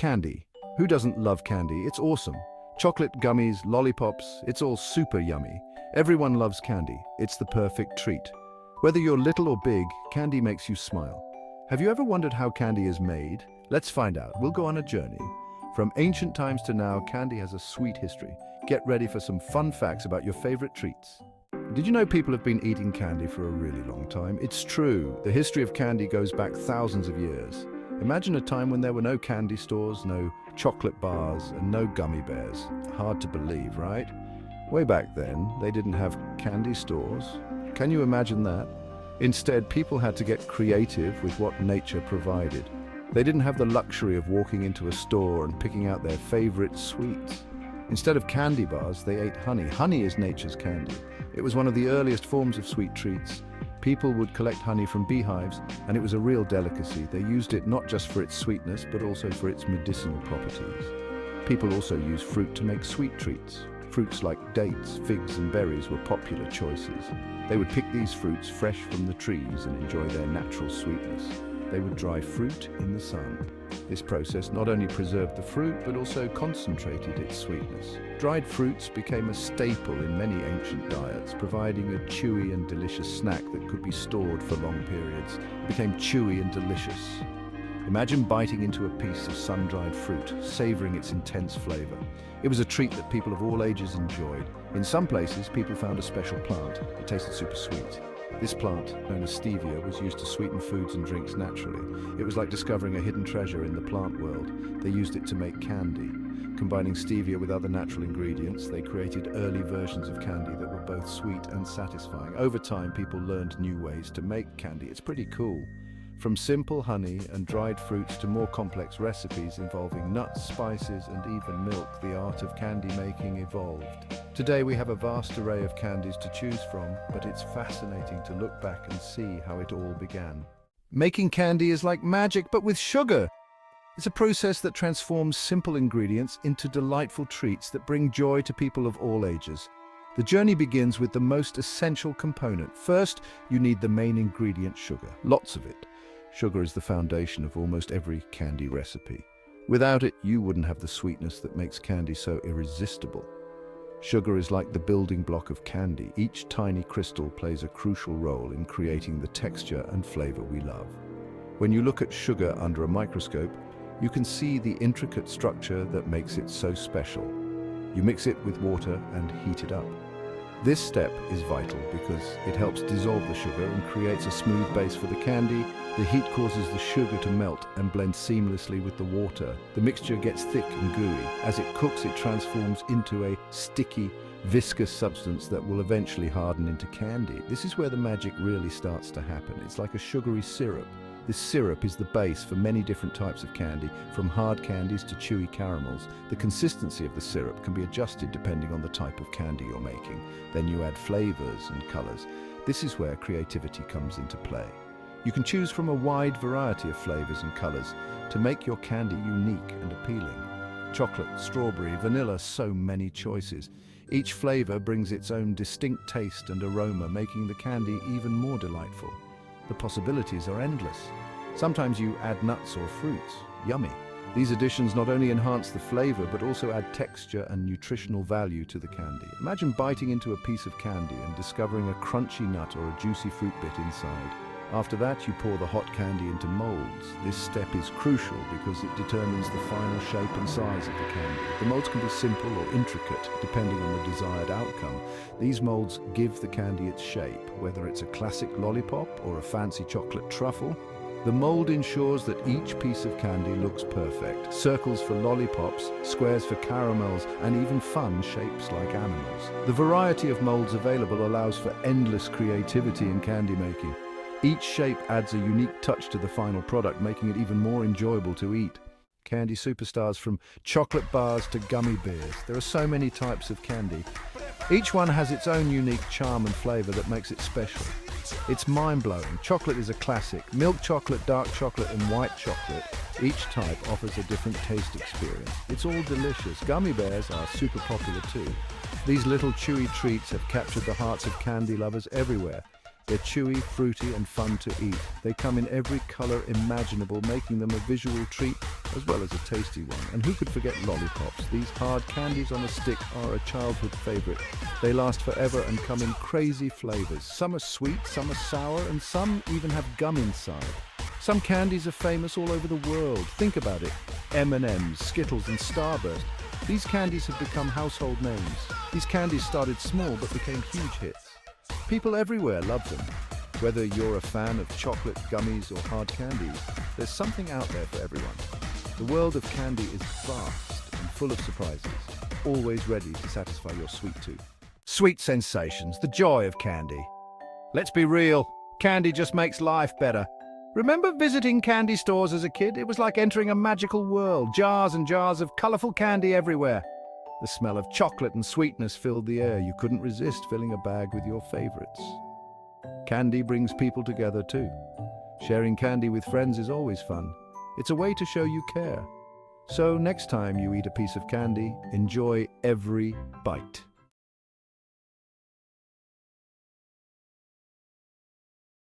Candy. Who doesn't love candy? It's awesome. Chocolate, gummies, lollipops, it's all super yummy. Everyone loves candy. It's the perfect treat. Whether you're little or big, candy makes you smile. Have you ever wondered how candy is made? Let's find out. We'll go on a journey. From ancient times to now, candy has a sweet history. Get ready for some fun facts about your favorite treats. Did you know people have been eating candy for a really long time? It's true. The history of candy goes back thousands of years. Imagine a time when there were no candy stores, no chocolate bars, and no gummy bears. Hard to believe, right? Way back then, they didn't have candy stores. Can you imagine that? Instead, people had to get creative with what nature provided. They didn't have the luxury of walking into a store and picking out their favorite sweets. Instead of candy bars, they ate honey. Honey is nature's candy. It was one of the earliest forms of sweet treats. People would collect honey from beehives, and it was a real delicacy. They used it not just for its sweetness, but also for its medicinal properties. People also used fruit to make sweet treats. Fruits like dates, figs, and berries were popular choices. They would pick these fruits fresh from the trees and enjoy their natural sweetness. They would dry fruit in the sun. This process not only preserved the fruit, but also concentrated its sweetness. Dried fruits became a staple in many ancient diets, providing a chewy and delicious snack that could be stored for long periods. It became chewy and delicious. Imagine biting into a piece of sun-dried fruit, savoring its intense flavor. It was a treat that people of all ages enjoyed. In some places, people found a special plant. It tasted super sweet. This plant, known as stevia, was used to sweeten foods and drinks naturally. It was like discovering a hidden treasure in the plant world. They used it to make candy. Combining stevia with other natural ingredients, they created early versions of candy that were both sweet and satisfying. Over time, people learned new ways to make candy. It's pretty cool. From simple honey and dried fruits to more complex recipes involving nuts, spices, and even milk, the art of candy making evolved. Today we have a vast array of candies to choose from, but it's fascinating to look back and see how it all began. Making candy is like magic, but with sugar. It's a process that transforms simple ingredients into delightful treats that bring joy to people of all ages. The journey begins with the most essential component. First, you need the main ingredient, sugar. Lots of it. Sugar is the foundation of almost every candy recipe. Without it, you wouldn't have the sweetness that makes candy so irresistible. Sugar is like the building block of candy. Each tiny crystal plays a crucial role in creating the texture and flavor we love. When you look at sugar under a microscope, you can see the intricate structure that makes it so special. You mix it with water and heat it up. This step is vital because it helps dissolve the sugar and creates a smooth base for the candy. The heat causes the sugar to melt and blend seamlessly with the water. The mixture gets thick and gooey. As it cooks, it transforms into a sticky, viscous substance that will eventually harden into candy. This is where the magic really starts to happen. It's like a sugary syrup. This syrup is the base for many different types of candy, from hard candies to chewy caramels. The consistency of the syrup can be adjusted depending on the type of candy you're making. Then you add flavors and colors. This is where creativity comes into play. You can choose from a wide variety of flavors and colors to make your candy unique and appealing. Chocolate, strawberry, vanilla, so many choices. Each flavor brings its own distinct taste and aroma, making the candy even more delightful. The possibilities are endless. Sometimes you add nuts or fruits. Yummy. These additions not only enhance the flavor, but also add texture and nutritional value to the candy. Imagine biting into a piece of candy and discovering a crunchy nut or a juicy fruit bit inside. After that, you pour the hot candy into molds. This step is crucial because it determines the final shape and size of the candy. The molds can be simple or intricate, depending on the desired outcome. These molds give the candy its shape, whether it's a classic lollipop or a fancy chocolate truffle. The mold ensures that each piece of candy looks perfect. Circles for lollipops, squares for caramels, and even fun shapes like animals. The variety of molds available allows for endless creativity in candy making. Each shape adds a unique touch to the final product, making it even more enjoyable to eat. Candy superstars from chocolate bars to gummy bears. There are so many types of candy. Each one has its own unique charm and flavor that makes it special. It's mind-blowing. Chocolate is a classic. Milk chocolate, dark chocolate, and white chocolate. Each type offers a different taste experience. It's all delicious. Gummy bears are super popular too. These little chewy treats have captured the hearts of candy lovers everywhere. They're chewy, fruity, and fun to eat. They come in every color imaginable, making them a visual treat as well as a tasty one. And who could forget lollipops? These hard candies on a stick are a childhood favorite. They last forever and come in crazy flavors. Some are sweet, some are sour, and some even have gum inside. Some candies are famous all over the world. Think about it. M&M's, Skittles, and Starburst. These candies have become household names. These candies started small but became huge hits. People everywhere love them. Whether you're a fan of chocolate, gummies, or hard candies, there's something out there for everyone. The world of candy is vast and full of surprises, always ready to satisfy your sweet tooth. Sweet sensations, the joy of candy. Let's be real, candy just makes life better. Remember visiting candy stores as a kid? It was like entering a magical world, jars and jars of colorful candy everywhere. The smell of chocolate and sweetness filled the air. You couldn't resist filling a bag with your favorites. Candy brings people together too. Sharing candy with friends is always fun. It's a way to show you care. So next time you eat a piece of candy, enjoy every bite.